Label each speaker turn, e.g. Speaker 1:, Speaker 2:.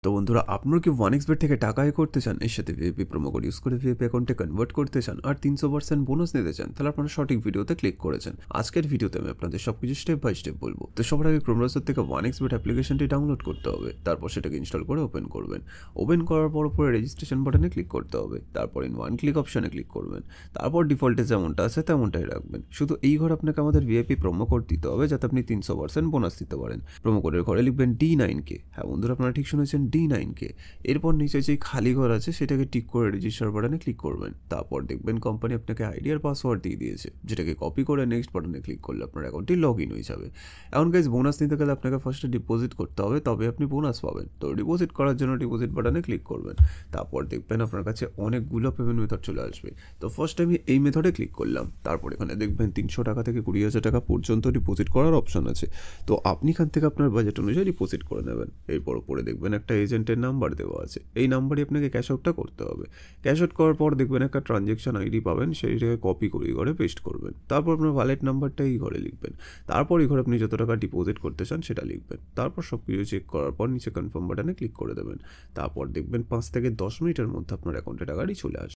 Speaker 1: তো বন্ধুরা আপনারা কি 1xbet থেকে টাকা আয় করতে চান, এর সাথে ভিআইপি প্রোমো কোড ইউজ করে ভিআইপি অ্যাকাউন্টে কনভার্ট করতে চান আর 300% বোনাস নিতে চান, তাহলে আপনারা সঠিক ভিডিওতে ক্লিক করেছেন। আজকের ভিডিওতে আমি আপনাদের সবকিছু স্টেপ বাই স্টেপ বলবো। তো সবার আগে ক্রোম ব্রাউজার থেকে 1xbet অ্যাপ্লিকেশনটি ডাউনলোড করতে হবে, তারপর সেটাকে ইনস্টল করে ওপেন করবেন। ওপেন করার পর উপরে রেজিস্ট্রেশন বাটনে ক্লিক করতে হবে, তারপর ইন ওয়ান ক্লিক অপশনে ক্লিক করবেন। তারপর ডিফল্টে যেমনটা আছে তেমনটাই রাখবেন। শুধু এই ঘরে আপনাকে আমাদের ভিআইপি প্রোমো কোড দিতে হবে, যাতে আপনি 300% বোনাস দিতে পারেন। প্রোমো কোডের ঘরে লিখবেন D9K। হ্যাঁ বন্ধুরা, আপনারা ঠিক শুনেছেন, D9K। এরপর নিচে যে খালি ঘর আছে সেটাকে টিক করে রেজিস্টার বাটনে ক্লিক করবেন। তারপর দেখবেন কোম্পানি আপনাকে আইডি আর পাসওয়ার্ড দিয়ে দিয়েছে, যেটাকে কপি করে নেক্সট বাটনে ক্লিক করলে আপনার অ্যাকাউন্টটি লগ ইন হয়ে যাবে। এখন গাইজ, বোনাস নিতে গেলে আপনাকে ফার্স্টে ডিপোজিট করতে হবে, তবে আপনি বোনাস পাবেন। তো ডিপোজিট করার জন্য ডিপোজিট বাটনে ক্লিক করবেন। তারপর দেখবেন আপনার কাছে অনেকগুলো পেমেন্ট মেথড চলে আসবে। তো ফার্স্ট আমি এই মেথডে ক্লিক করলাম। তারপর এখানে দেখবেন 300 টাকা থেকে 20,000 টাকা পর্যন্ত ডিপোজিট করার অপশন আছে। তো আপনি এখান থেকে আপনার বাজেট অনুযায়ী ডিপোজিট করে নেবেন। এরপর উপরে দেখবেন একটা এজেন্টের নাম্বার দেওয়া আছে, এই নাম্বারে আপনাকে ক্যাশ আউটটা করতে হবে। ক্যাশ আউট করার পর দেখবেন একটা ট্রানজ্যাকশন আইডি পাবেন, সেইটাকে কপি করে এই ঘরে পেস্ট করবেন। তারপর আপনার ওয়ালেট নাম্বারটা এই ঘরে লিখবেন। তারপর এই ঘরে আপনি যত টাকা ডিপোজিট করতে চান সেটা লিখবেন। তারপর সব কিছু চেক করার পর নিচে কনফার্ম বাটনে ক্লিক করে দেবেন। তারপর দেখবেন 5 থেকে 10 মিনিটের মধ্যে আপনার অ্যাকাউন্টে টাকাটি চলে আসবে।